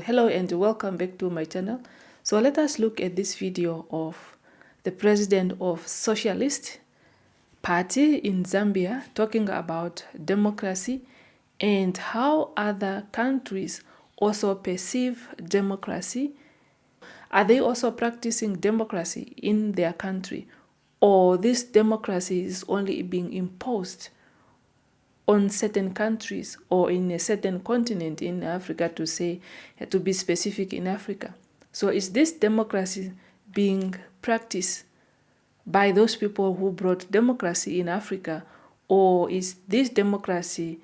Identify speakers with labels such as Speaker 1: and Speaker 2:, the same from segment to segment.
Speaker 1: Hello and welcome back to my channel. So let us look at this video of the president of Socialist Party in Zambia talking about democracy and how other countries also perceive democracy. Are they also practicing democracy in their country, or this democracy is only being imposed on certain countries or in a certain continent in Africa, to be specific, in Africa? So is this democracy being practiced by those people who brought democracy in Africa, or is this democracy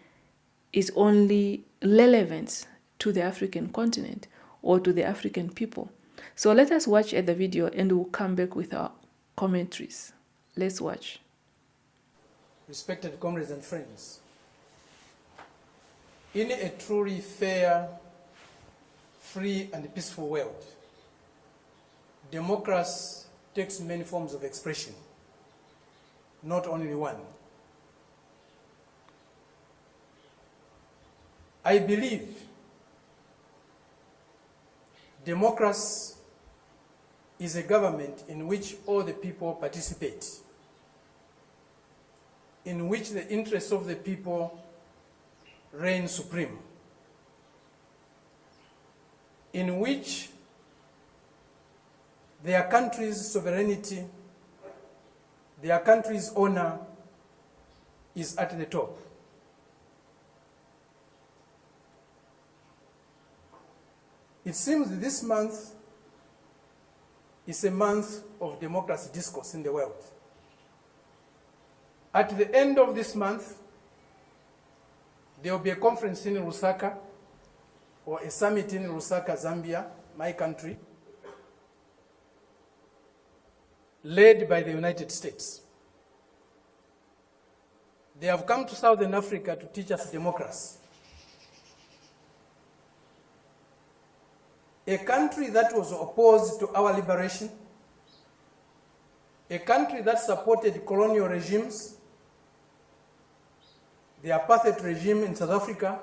Speaker 1: is only relevant to the African continent or to the African people? So let us watch the video and we'll come back with our commentaries. Let's watch.
Speaker 2: Respected comrades and friends, in a truly fair, free and peaceful world, democracy takes many forms of expression, not only one. I believe democracy is a government in which all the people participate, in which the interests of the people reign supreme, in which their country's sovereignty, their country's honor is at the top. It seems this month is a month of democracy discourse in the world. At the end of this month, there will be a conference in Lusaka, or a summit in Lusaka, Zambia, my country, led by the United States. They have come to Southern Africa to teach us democracy. A country that was opposed to our liberation, a country that supported colonial regimes, the apartheid regime in South Africa,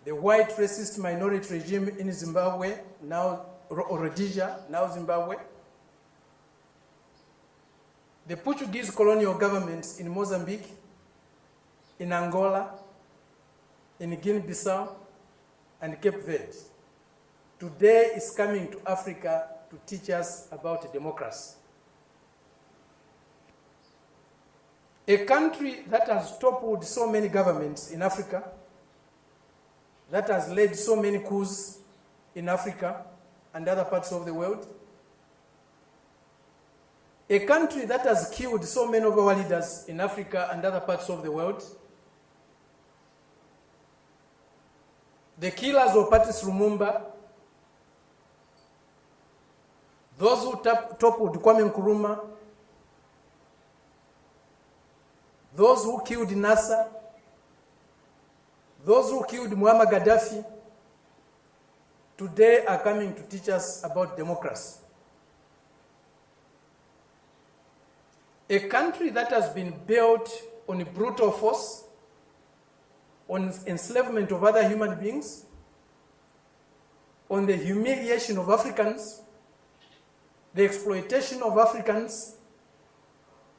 Speaker 2: the white racist minority regime in Zimbabwe, now Rhodesia, now Zimbabwe, the Portuguese colonial governments in Mozambique, in Angola, in Guinea-Bissau, and Cape Verde, today is coming to Africa to teach us about democracy. A country that has toppled so many governments in Africa, that has led so many coups in Africa and other parts of the world, a country that has killed so many of our leaders in Africa and other parts of the world, the killers of Patrice Lumumba, those who toppled Kwame Nkrumah, those who killed Nasser, those who killed Muammar Gaddafi, today are coming to teach us about democracy. A country that has been built on brutal force, on enslavement of other human beings, on the humiliation of Africans, the exploitation of Africans,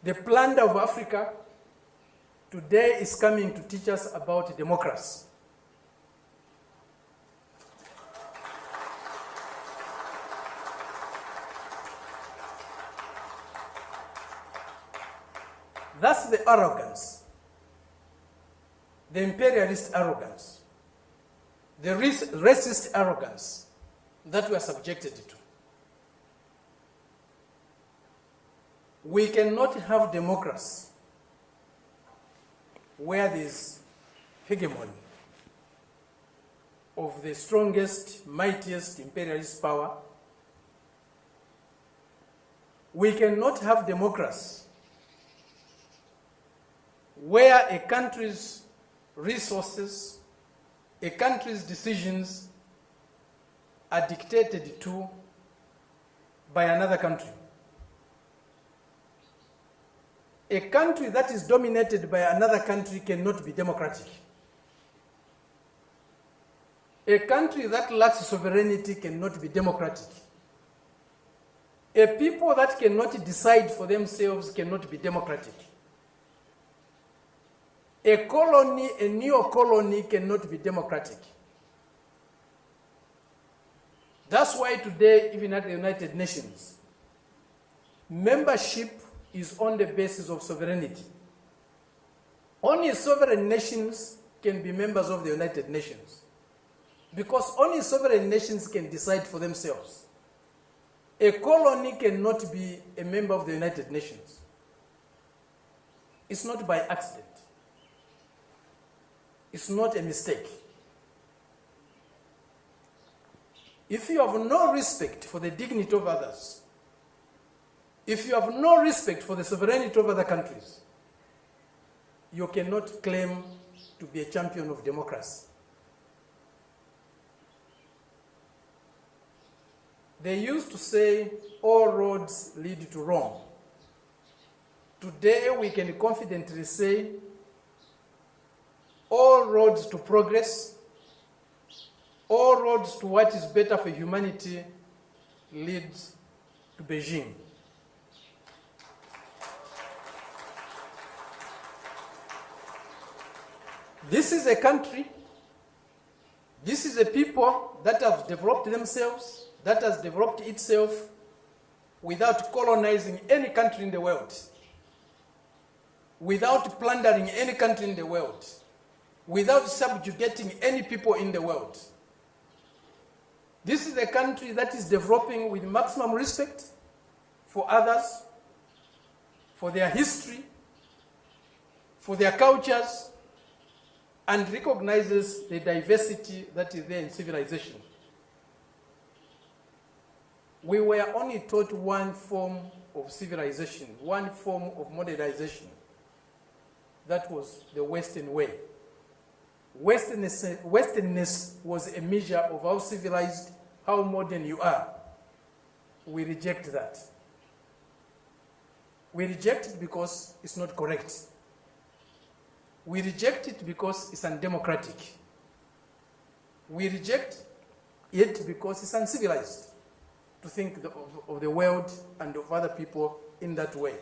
Speaker 2: the plunder of Africa, today is coming to teach us about democracy. That's the arrogance, the imperialist arrogance, the racist arrogance that we are subjected to. We cannot have democracy where there is hegemony of the strongest, mightiest imperialist power. We cannot have democracy where a country's resources, a country's decisions are dictated to by another country. A country that is dominated by another country cannot be democratic. A country that lacks sovereignty cannot be democratic. A people that cannot decide for themselves cannot be democratic. A colony, a neo-colony cannot be democratic. That's why today, even at the United Nations, membership is on the basis of sovereignty. Only sovereign nations can be members of the United Nations, because only sovereign nations can decide for themselves. A colony cannot be a member of the United Nations. It's not by accident. It's not a mistake. If you have no respect for the dignity of others, if you have no respect for the sovereignty of other countries, you cannot claim to be a champion of democracy. They used to say, all roads lead to Rome. Today we can confidently say, all roads to progress, all roads to what is better for humanity leads to Beijing. This is a country, this is a people that have developed themselves, that has developed itself without colonizing any country in the world, without plundering any country in the world, without subjugating any people in the world. This is a country that is developing with maximum respect for others, for their history, for their cultures, and recognizes the diversity that is there in civilization. We were only taught one form of civilization, one form of modernization. That was the Western way. Westernness was a measure of how civilized, how modern you are. We reject that. We reject it because it's not correct. We reject it because it's undemocratic. We reject it because it's uncivilized to think of the world and of other people in that way.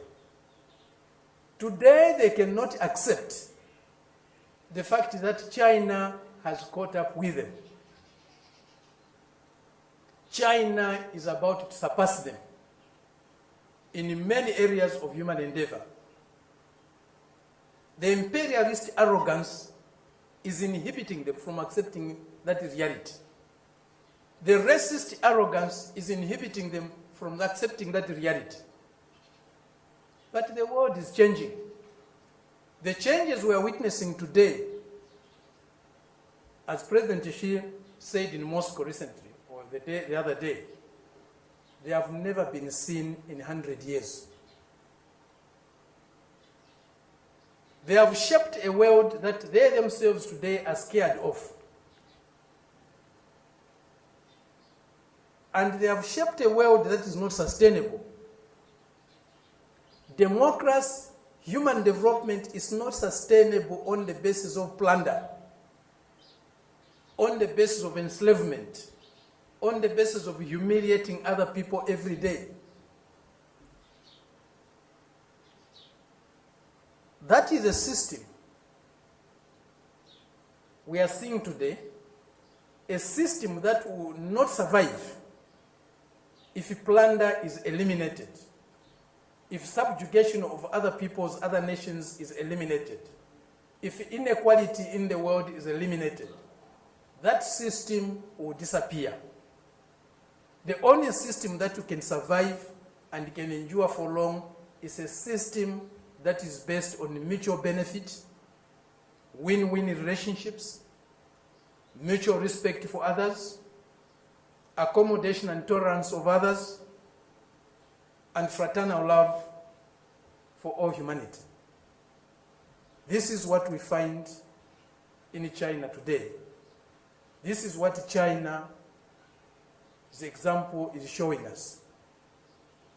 Speaker 2: Today, they cannot accept the fact that China has caught up with them. China is about to surpass them in many areas of human endeavor. The imperialist arrogance is inhibiting them from accepting that reality. The racist arrogance is inhibiting them from accepting that reality. But the world is changing. The changes we are witnessing today, as President Xi said in Moscow recently, or the other day, they have never been seen in 100 years. They have shaped a world that they themselves today are scared of. And they have shaped a world that is not sustainable. Democracy, human development is not sustainable on the basis of plunder, on the basis of enslavement, on the basis of humiliating other people every day. That is a system we are seeing today, a system that will not survive if plunder is eliminated, if subjugation of other peoples, other nations is eliminated, if inequality in the world is eliminated. That system will disappear. The only system that can survive and can endure for long is a system that is based on mutual benefit, win-win relationships, mutual respect for others, accommodation and tolerance of others, and fraternal love for all humanity. This is what we find in China today. This is what China's example is showing us.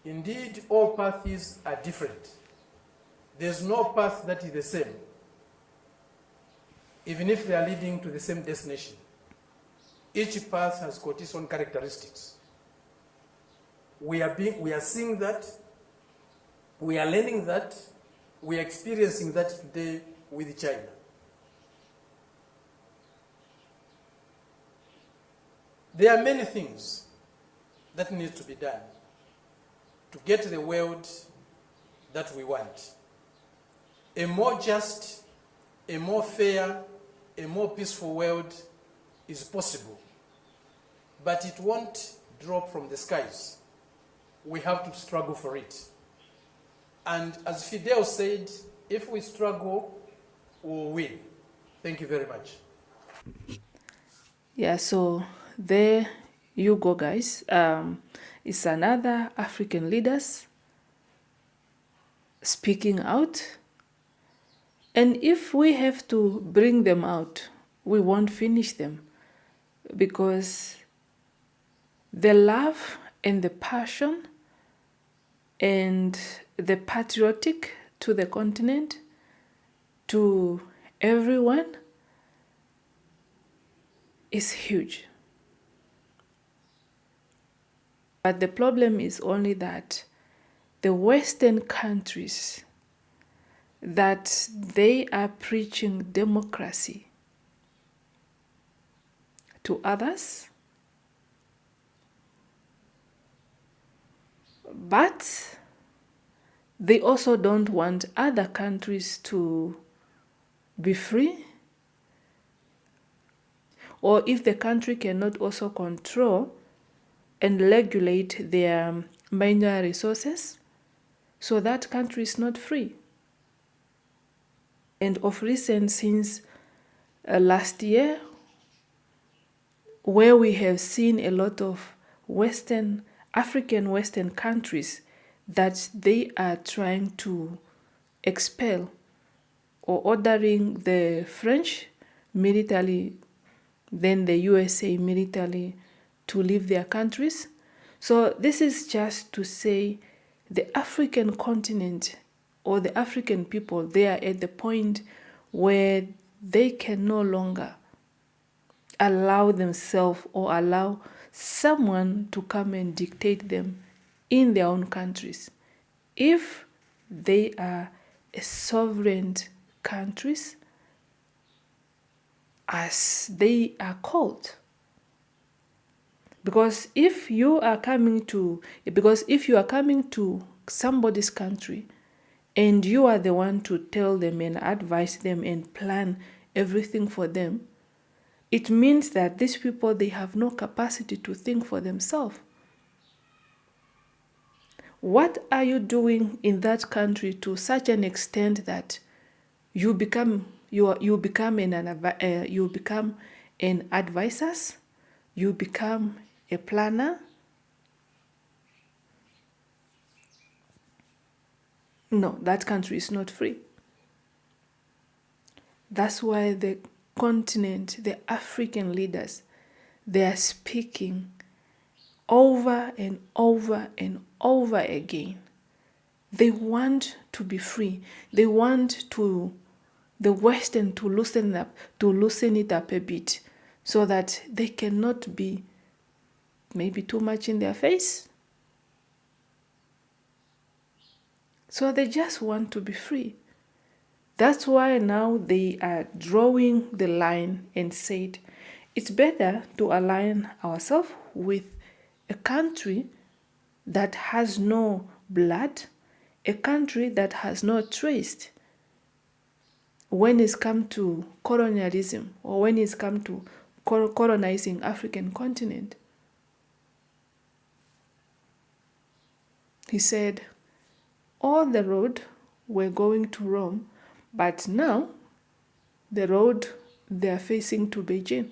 Speaker 2: Indeed, all paths are different. There's no path that is the same, even if they are leading to the same destination. Each path has got its own characteristics. We are seeing that, we are learning that, we are experiencing that today with China. There are many things that need to be done to get the world that we want. A more just, a more fair, a more peaceful world is possible. But it won't drop from the skies. We have to struggle for it. And as Fidel said, if we struggle, we'll win. Thank you very much.
Speaker 1: Yeah, so there you go, guys. It's another African leaders speaking out. And if we have to bring them out, we won't finish them, because the love and the passion and the patriotic to the continent, to everyone, is huge. But the problem is only that the Western countries, that they are preaching democracy to others, but they also don't want other countries to be free. Or if the country cannot also control and regulate their mineral resources, so that country is not free. And of recent, since last year, where we have seen a lot of African Western countries that they are trying to expel or ordering the French military, then the USA military, to leave their countries. So this is just to say the African continent or the African people, they are at the point where they can no longer allow themselves or allow someone to come and dictate them in their own countries. If they are a sovereign countries, as they are called. Because if you are coming to somebody's country and you are the one to tell them and advise them and plan everything for them, it means that these people, they have no capacity to think for themselves. What are you doing in that country to such an extent that you become an advisor, you become a planner? No, that country is not free. That's why the continent, the African leaders, they are speaking over and over and over again. They want to be free. They want the Western to loosen it up a bit, so that they cannot be maybe too much in their face. So they just want to be free. That's why now they are drawing the line and said, it's better to align ourselves with a country that has no blood, a country that has no trace when it's come to colonialism or when it's come to colonizing African continent. He said, all the road were going to Rome, but now the road they are facing to Beijing.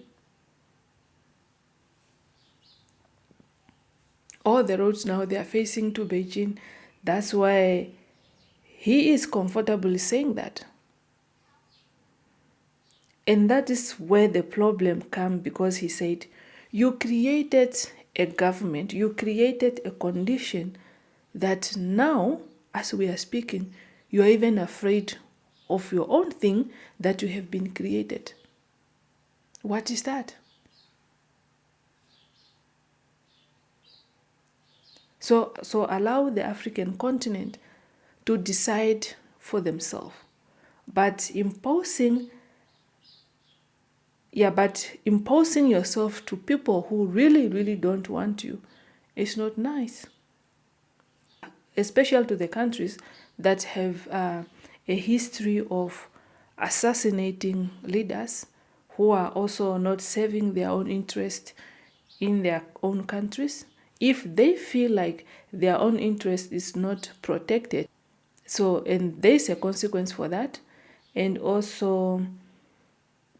Speaker 1: All the roads now they are facing to Beijing. That's why he is comfortably saying that. And that is where the problem comes, because he said, you created a government, you created a condition that now, as we are speaking, you are even afraid of your own thing that you have been created. What is that? So allow the African continent to decide for themselves. But imposing yourself to people who really, really don't want you is not nice. Especially to the countries that have a history of assassinating leaders who are also not serving their own interest in their own countries. If they feel like their own interest is not protected, and there's a consequence for that. And also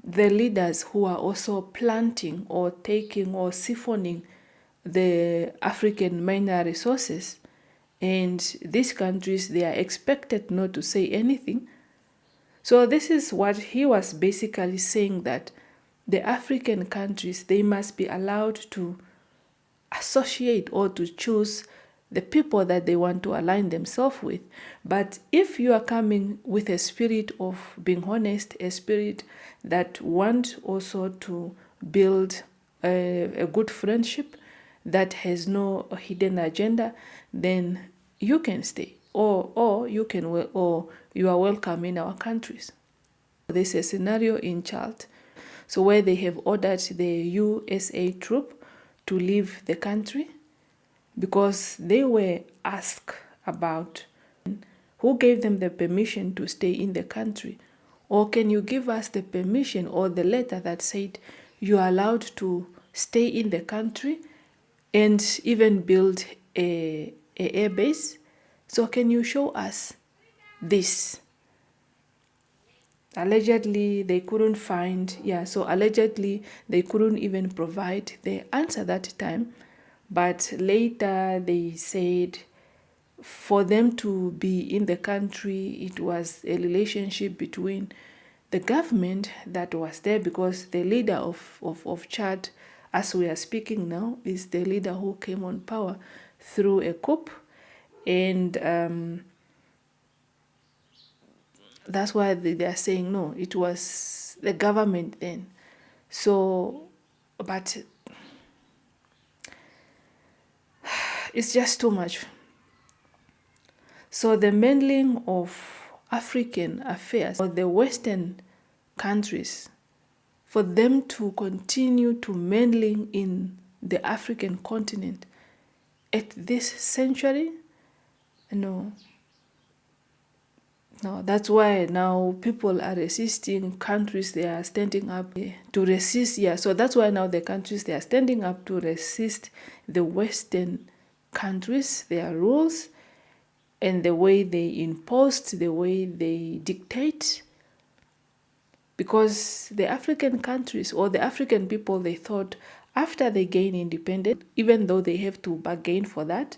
Speaker 1: the leaders who are also planting or taking or siphoning the African minor resources, and these countries, they are expected not to say anything. So this is what he was basically saying, that the African countries, they must be allowed to associate or to choose the people that they want to align themselves with. But if you are coming with a spirit of being honest, a spirit that want also to build a good friendship that has no hidden agenda, then you can stay, or you are welcome in our countries. There's a scenario in Chad, so where they have ordered the USA troop to leave the country because they were asked about who gave them the permission to stay in the country, or can you give us the permission or the letter that said you are allowed to stay in the country and even build a air base. So can you show us this? Allegedly, they couldn't find, allegedly, they couldn't even provide the answer that time. But later they said for them to be in the country, it was a relationship between the government that was there, because the leader of Chad, as we are speaking now, is the leader who came on power through a coup. And that's why they are saying no, it was the government then. So, but it's just too much. So the meddling of African affairs, or the Western countries, for them to continue to meddling in the African continent at this century, no. No, that's why now people are resisting. Countries, they are standing up to resist. Yeah, so that's why now the countries, they are standing up to resist the Western countries, their rules, and the way they imposed, the way they dictate. Because the African countries or the African people, they thought after they gain independence, even though they have to bargain for that,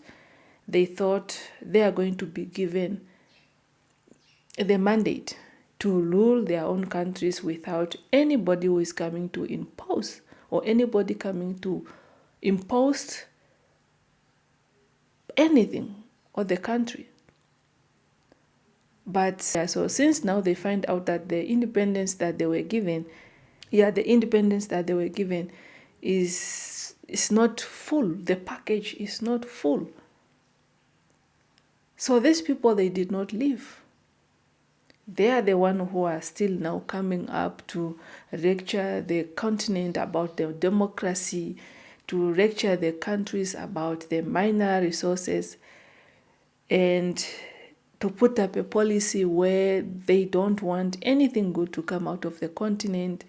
Speaker 1: they thought they are going to be given the mandate to rule their own countries without anybody who is coming to impose, or anybody coming to impose anything on the country. But so since now they find out that the independence that they were given, is not full. The package is not full. So these people, they did not leave. They are the ones who are still now coming up to lecture the continent about the democracy, to lecture the countries about the minor resources, and to put up a policy where they don't want anything good to come out of the continent.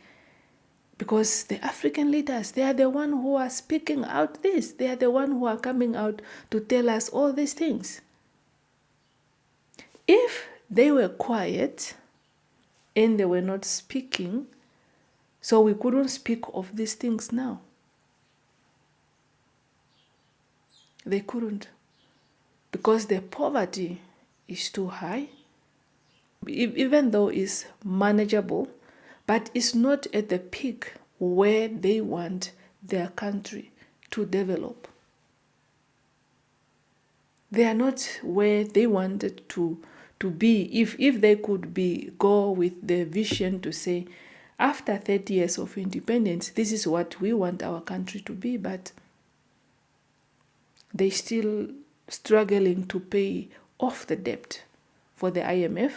Speaker 1: Because the African leaders, they are the ones who are speaking out this. They are the ones who are coming out to tell us all these things. If they were quiet and they were not speaking, so we couldn't speak of these things now. They couldn't, because the poverty is too high, even though it's manageable, but it's not at the peak where they want their country to develop. They are not where they wanted to be. If they could go with the vision to say, after 30 years of independence, this is what we want our country to be, but they still struggling to pay off the debt for the IMF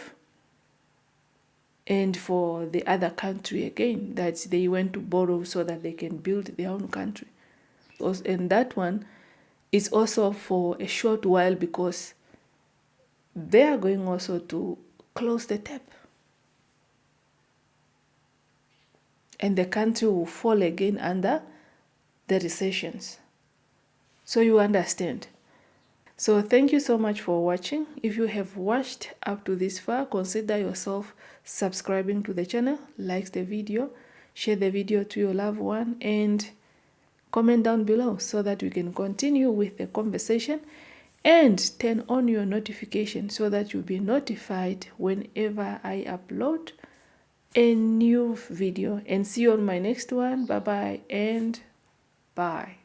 Speaker 1: and for the other country again that they went to borrow so that they can build their own country. And that one is also for a short while because they are going also to close the tap. And the country will fall again under the recessions. So you understand. So thank you so much for watching. If you have watched up to this far, consider yourself subscribing to the channel, like the video, share the video to your loved one, and comment down below so that we can continue with the conversation, and turn on your notification so that you'll be notified whenever I upload a new video. And see you on my next one. Bye bye and bye.